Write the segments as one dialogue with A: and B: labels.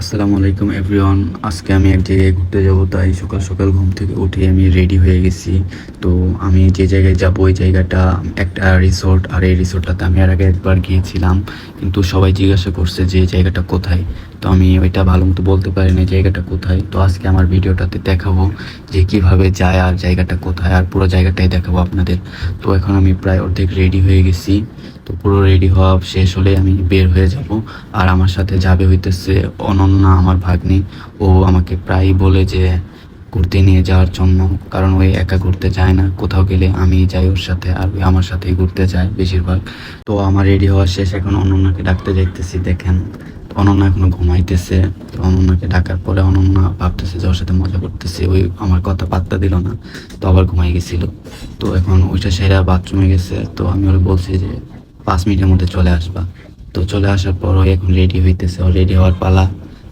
A: আসসালামু আলাইকুম এভরিওয়ান। আজকে আমি এক জায়গায় ঘুরতে যাব, তাই সকাল সকাল ঘুম থেকে উঠে আমি রেডি হয়ে গেছি। তো আমি যে জায়গায় যাব ওই জায়গাটা একটা রিসোর্ট, আর এই রিসোর্টটাতে আমি এর আগে একবার গিয়েছিলাম, কিন্তু সবাই জিজ্ঞাসা করছে যে এই জায়গাটা কোথায়। তো আমি ওইটা ভালো মতো বলতে পারি না জায়গাটা কোথায়। তো আজকে আমার ভিডিওটাতে দেখাবো যে কিভাবে যায় আর জায়গাটা কোথায়, আর পুরো জায়গাটাই দেখাবো আপনাদের। তো এখন আমি প্রায় অর্ধেক রেডি হয়ে গেছি। তো পুরো রেডি হওয়া শেষ হলে আমি বের হয়ে যাব। আর আমার সাথে যাবে হইতেছে অনন্যা, আমার ভাগ্নি। ও আমাকে প্রায়ই বলে যে ঘুরতে নিয়ে যাওয়ার জন্য, কারণ ওই একা ঘুরতে যায় না, কোথাও গেলে আমি যাই ওর সাথে, আর ওই আমার সাথেই ঘুরতে যায় বেশিরভাগ। তো আমার রেডি হওয়া শেষ, এখন অনন্যাকে ডাকতে যাইতেছি। দেখেন অনন্যা এখনো ঘুমাইতেছে। তো অনন্যাকে ডাকার পরে অনন্যা ভাবতেছে যে ওর সাথে মজা করতেছে, ওই আমার কথা পাত্তা দিল না, তো আবার ঘুমাই গেছিল। তো এখন ওইটা সেরা বাথরুমে গেছে। তো আমি ওরা বলছি যে 5 মিনিটের মধ্যে চলে আসবা। তো চলে আসার পর ও এখন রেডি হইতেছে, ও রেডি হওয়ার পালা।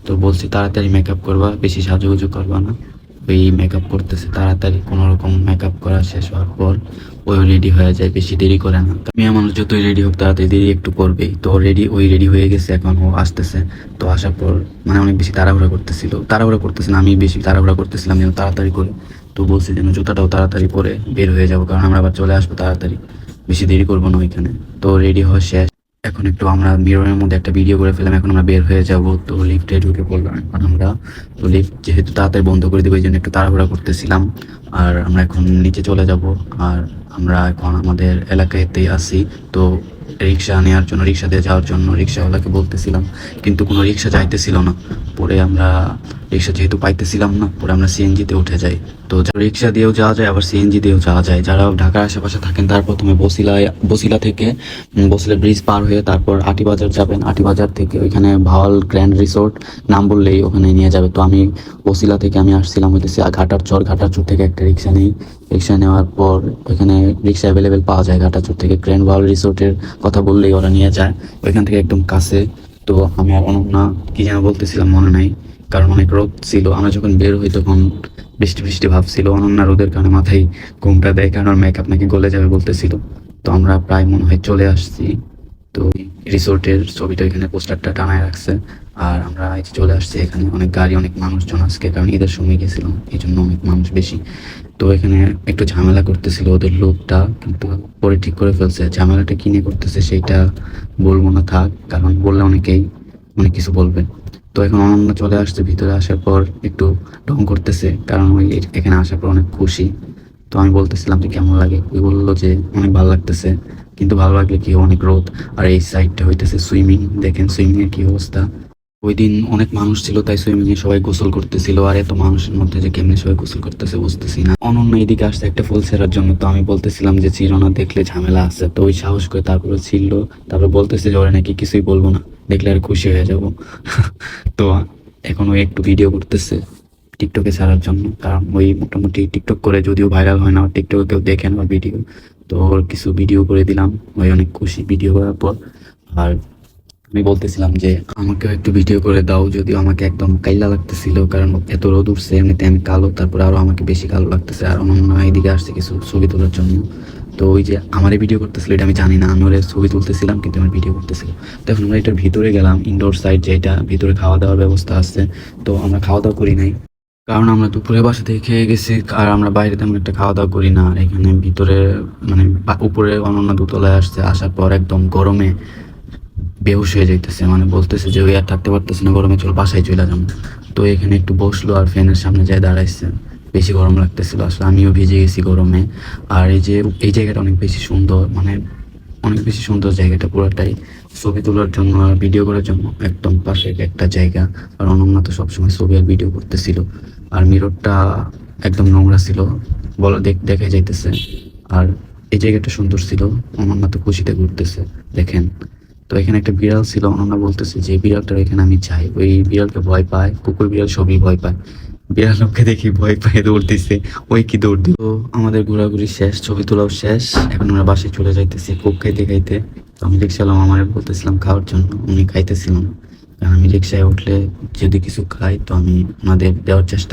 A: তো বলছি তাড়াতাড়ি মেকআপ করবা, বেশি সাজুগুজু করবা না। ওই মেকআপ করতেছে তাড়াতাড়ি, কোনো রকম মেকআপ করা শেষ হওয়ার পর ওই রেডি হয়ে যায়, বেশি দেরি করে না। মেয়ে মানুষ যতই রেডি হোক তাড়াতাড়ি দেরি একটু করবেই। তো ওই রেডি হয়ে গেছে, এখন ও আসতেছে। তো আসার পর মানে অনেক বেশি তাড়াহুড়া করতেছিল, তাড়াহুড়া করতেছে না, আমি বেশি তাড়াহুড়া করতেছিলাম যেন তাড়াতাড়ি করে। তো বলছি যেন জুতাটাও তাড়াতাড়ি পরে বের হয়ে যাবো, কারণ আমরা আবার চলে আসবো তাড়াতাড়ি, বেশি দেরি করবো না ওইখানে। তো রেডি হওয়া শেষ, এখন একটু আমরা মিররের মধ্যে একটা ভিডিও করে ফেললাম, এখন আমরা বের হয়ে যাব। তো লিফটে ঢুকে পড়লাম এখন আমরা। তো লিফট যেহেতু তাড়াতাড়ি বন্ধ করে দেবো, এই জন্য একটু তাড়াহুড়া করতেছিলাম। আর আমরা এখন নিচে চলে যাব। আর আমরা এখন আমাদের এলাকাতেই আছি। তো রিক্সা নেওয়ার জন্য, রিক্সা দিয়ে যাওয়ার জন্য রিক্সাওয়ালাকে বলতেছিলাম, কিন্তু কোনো রিক্সা যাইতেছিল না। পরে আমরা রিক্সা যেহেতু পাইতেছিলাম না, পরে আমরা সিএনজিতে উঠে যাই। তো রিক্সা দিয়েও যাওয়া যায়, আবার সিএনজি দিয়েও যাওয়া যায়। যারা ঢাকার আশেপাশে থাকেন তার প্রথমে বসিলা থেকে বসিলা ব্রিজ পার হয়ে তারপর আটিবাজার যাবেন। আটিবাজার থেকে ওইখানে ভাওয়াল গ্র্যান্ড রিসোর্ট নাম বললেই ওখানে নিয়ে যাবে। তো আমি বসিলা থেকে আমি আসছিলাম হইতেছে ঘাটারচর থেকে একটা রিক্সা নিই। রিক্সা নেওয়ার পর ওইখানে রিক্সা অ্যাভেলেবেল পাওয়া যায় ঘাটারচর থেকে। গ্র্যান্ড ভাওয়াল রিসোর্টের কথা বললেই ওরা নিয়ে যায়, ওইখান থেকে একদম কাছে। তো আমি আর অনন্যা কি যেন বলতেছিলাম মনে নাই, কারণ অনেক রোদ ছিল। আমরা যখন বের হই তখন বৃষ্টি বৃষ্টি ভাবছিল। অনন্যা রোদের কারণে মাথায় ঘুমটা দেয়, কারণ ওর মেকআপ নাকি গলে যাবে বলতেছিল। তো আমরা প্রায় মনে হয় চলে আসছি। তো রিসোর্টের ছবিটা এখানে পোস্টারটা টানায় রাখছে। আর আমরা এই যে চলে আসছি, এখানে অনেক গাড়ি, অনেক মানুষজন আজকে, কারণ ঈদের সময় গেছিলাম এই জন্য অনেক মানুষ বেশি। তো এখানে একটু ঝামেলা করতেছিল ওদের লোকটা, কিন্তু পরে ঠিক করে ফেলছে। ঝামেলাটা কিনে করতেছে সেইটা বলবো না, থাক, কারণ বললে অনেকেই অনেক কিছু বলবে। তো এখন অনন্য চলে আসছে, ভিতরে আসার পর একটু ঢং করতেছে, কারণ ওই এখানে আসার পর অনেক খুশি। তো আমি বলতেছিলাম যে কেমন লাগে, ওই বললো যে অনেক ভালো লাগতেছে, কিন্তু ভালো লাগলে কি, অনেক রোদ। আর এই সাইডটা হইতেছে সুইমিং, দেখেন সুইমিং এর কি অবস্থা। ওই দিন অনেক মানুষ ছিল, তাই সুইমিং এ সবাই গোসল করতেছিল। আর এত মানুষের মধ্যে যে কেমনে সবাই গোসল করতেছে বুঝতেছি না। অনন্য এদিকে আসছে একটা ফুল ছেঁড়ার জন্য। তো আমি বলতেছিলাম যে ছিল না, দেখলে ঝামেলা আছে। তো ওই সাহস করে তারপরে ছিল, তারপরে বলতেছে যে ওরা নাকি কিছুই বলবো না, দেখলে আর খুশি হয়ে যাব। তো এখন ওই একটু ভিডিও করতেছে টিকটকে ছাড়ার জন্য, কারণ ওই মোটামুটি টিকটক করে, যদিও ভাইরাল হয় না, টিকটকে কেউ দেখেন ওর ভিডিও। তো ওর কিছু ভিডিও করে দিলাম, ওই অনেক খুশি ভিডিও করার পর। আর আমি বলতেছিলাম যে আমাকেও একটু ভিডিও করে দাও, যদিও আমাকে একদম কাইলা লাগতেছিল, কারণ এত রোদ উঠছে, এমনিতে আমি কালো, তারপর আরো আমাকে বেশি কালো লাগতেছে। আর অন্য এদিকে আসছে কিছু ছবি তোলার জন্য। তো ওই যে আমারই ভিডিও করতেছিল, এটা আমি জানি না, আমি ওর ছবি তুলতেছিলাম কিন্তু আমার ভিডিও করতেছিল। তো এখন আমরা এটার ভিতরে গেলাম, ইনডোর সাইড, যেটা ভিতরে খাওয়া দাওয়ার ব্যবস্থা আছে। তো আমরা খাওয়া দাওয়া করি নাই, কারণ আমরা দুপুরে বাসা থেকে খেয়ে গেছি। আর আমরা বাইরে তেমন একটা খাওয়া দাওয়া করি না। আর এখানে ভিতরে মানে উপরে অনন্য দোতলায় আসছে, আসার পর একদম গরমে বেহুশ হয়ে যাইতেছে, মানে বলতেছে যে ওই আর থাকতে পারতেছে না, গরমে চল বাসায় চলে যাবো। তো এখানে একটু বসলো আর ফ্যানের সামনে যায় দাঁড়াইছে, বেশি গরম লাগতেছিল আসলে, আমিও ভিজে গেছি গরমে। আর এই জায়গাটা অনেক বেশি সুন্দর, মানে অনেক বেশি সুন্দর জায়গাটা পুরোটাই, ছবি তোলার জন্য আর ভিডিও করার জন্য একদম পারফেক্ট একটা জায়গা। আর অনন্যা তো সবসময় ছবি আর ভিডিও করতেছিল। আর মিররটা একদম নোংরা ছিল, বলো দেখা যাইতেছে। আর এই জায়গাটা সুন্দর ছিল, অনন্যা তো খুশিতে ঘুরতেছে, দেখেন। তো এখানে একটা বিড়াল ছিল, অনন্যা বলতেছে যে বিড়ালটার এখানে আমি চাই। ওই বিড়ালকে ভয় পায়, কুকুর বিড়াল সবই ভয় পায়, বিড়াল লোককে দেখি ভয় পায় দৌড় দিছে, ওই কি দৌড় দিল। তো আমাদের ঘোরাঘুরি শেষ, ছবি তোলাও শেষ, এখন আমরা বাসায় চলে যাইতেছি কোক খাইতে খাইতে। তো আমি রিক্সালাম আমার বলতেছিলাম খাওয়ার জন্য, উনি খাইতেছিলাম, কারণ আমি রিক্সায় উঠলে যদি কিছু খাই তো আমি ওনাদের দেওয়ার চেষ্টা